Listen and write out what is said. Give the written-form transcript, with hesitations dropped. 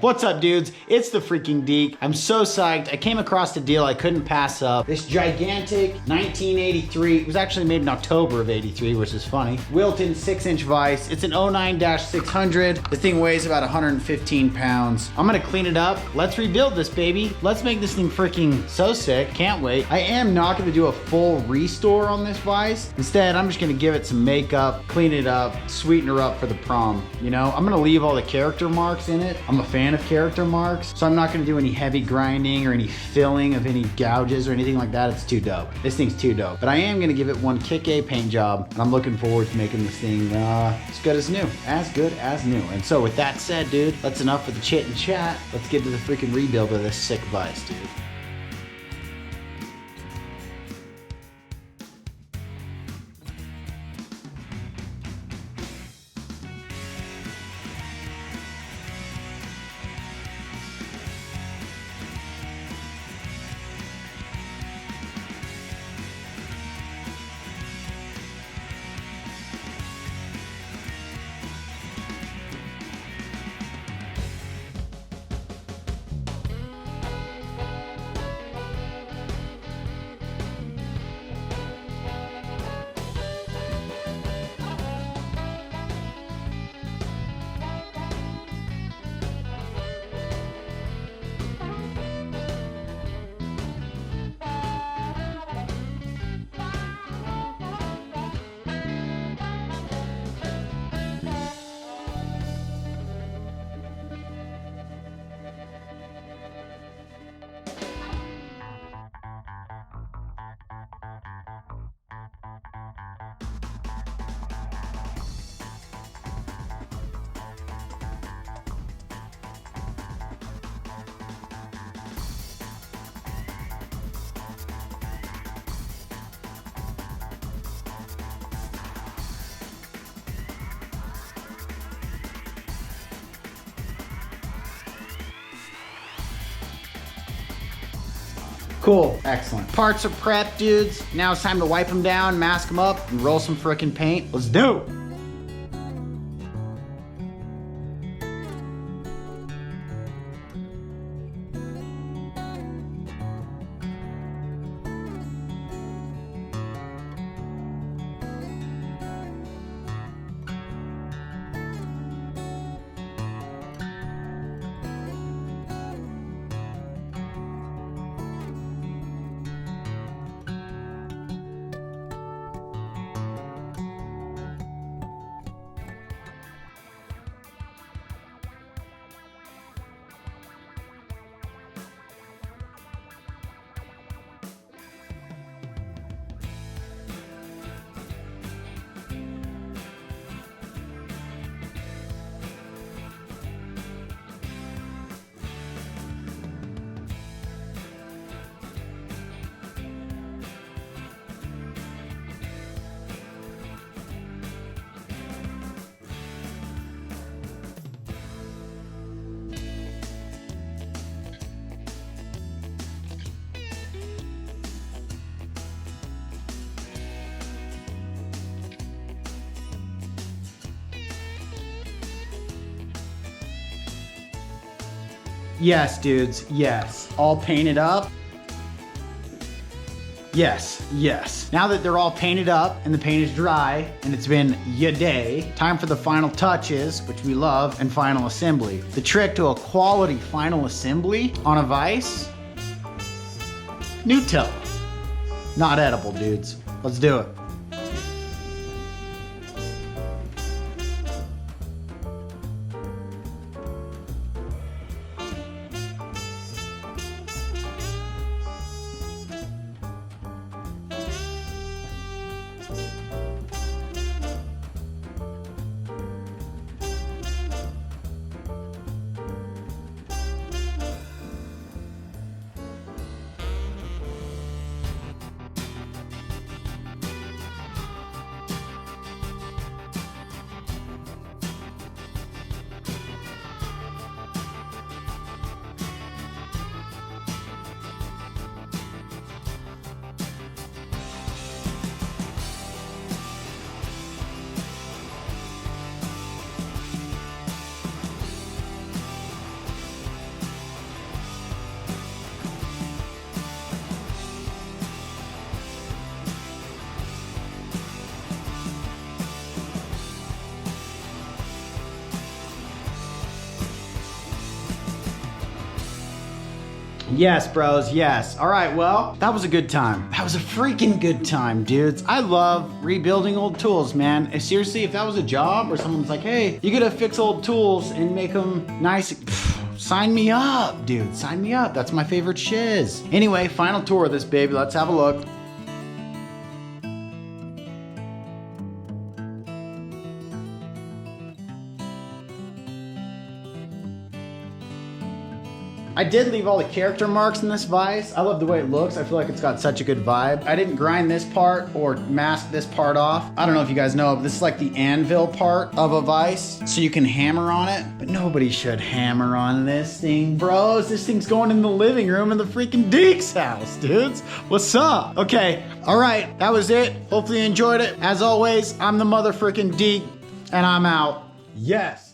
What's up, dudes? It's the freaking Deke. I'm so psyched. I came across a deal I couldn't pass up. This gigantic 1983, it was actually made in October of 83, which is funny. Wilton 6-inch vise. It's an 09-600. The thing weighs about 115 pounds. I'm gonna clean it up. Let's rebuild this baby. Let's make this thing freaking so sick. Can't wait. I am not gonna do a full restore on this vise. Instead, I'm just gonna give it some makeup, clean it up, sweeten her up for the prom. You know, I'm gonna leave all the character marks in it. I'm a fan of character marks, so I'm not gonna do any heavy grinding or any filling of any gouges or anything like that. It's too dope. This thing's too dope. But I am gonna give it one kick-A paint job, and I'm looking forward to making this thing as good as new. As good as new. And so with that said, dude, that's enough for the chit and chat. Let's get to the freaking rebuild of this sick vise, dude. Cool, excellent. Parts are prepped, dudes. Now it's time to wipe them down, mask them up, and roll some frickin' paint. Let's do it. Yes, dudes, yes. All painted up. Yes, yes. Now that they're all painted up and the paint is dry and it's been ya day, time for the final touches, which we love, and final assembly. The trick to a quality final assembly on a vise, Nutella. Not edible, dudes. Let's do it. Yes, bros, yes. All right, well, that was a good time. That was a freaking good time, dudes. I love rebuilding old tools, man. Seriously, if that was a job or someone's like, hey, you gotta fix old tools and make them nice, sign me up, dude. Sign me up. That's my favorite shiz. Anyway, final tour of this baby. Let's have a look. I did leave all the character marks in this vise. I love the way it looks. I feel like it's got such a good vibe. I didn't grind this part or mask this part off. I don't know if you guys know, but this is like the anvil part of a vise, so you can hammer on it, but nobody should hammer on this thing. Bros, this thing's going in the living room in the freaking Deke's house, dudes. What's up? Okay, all right, that was it. Hopefully you enjoyed it. As always, I'm the motherfucking Deke, and I'm out. Yes.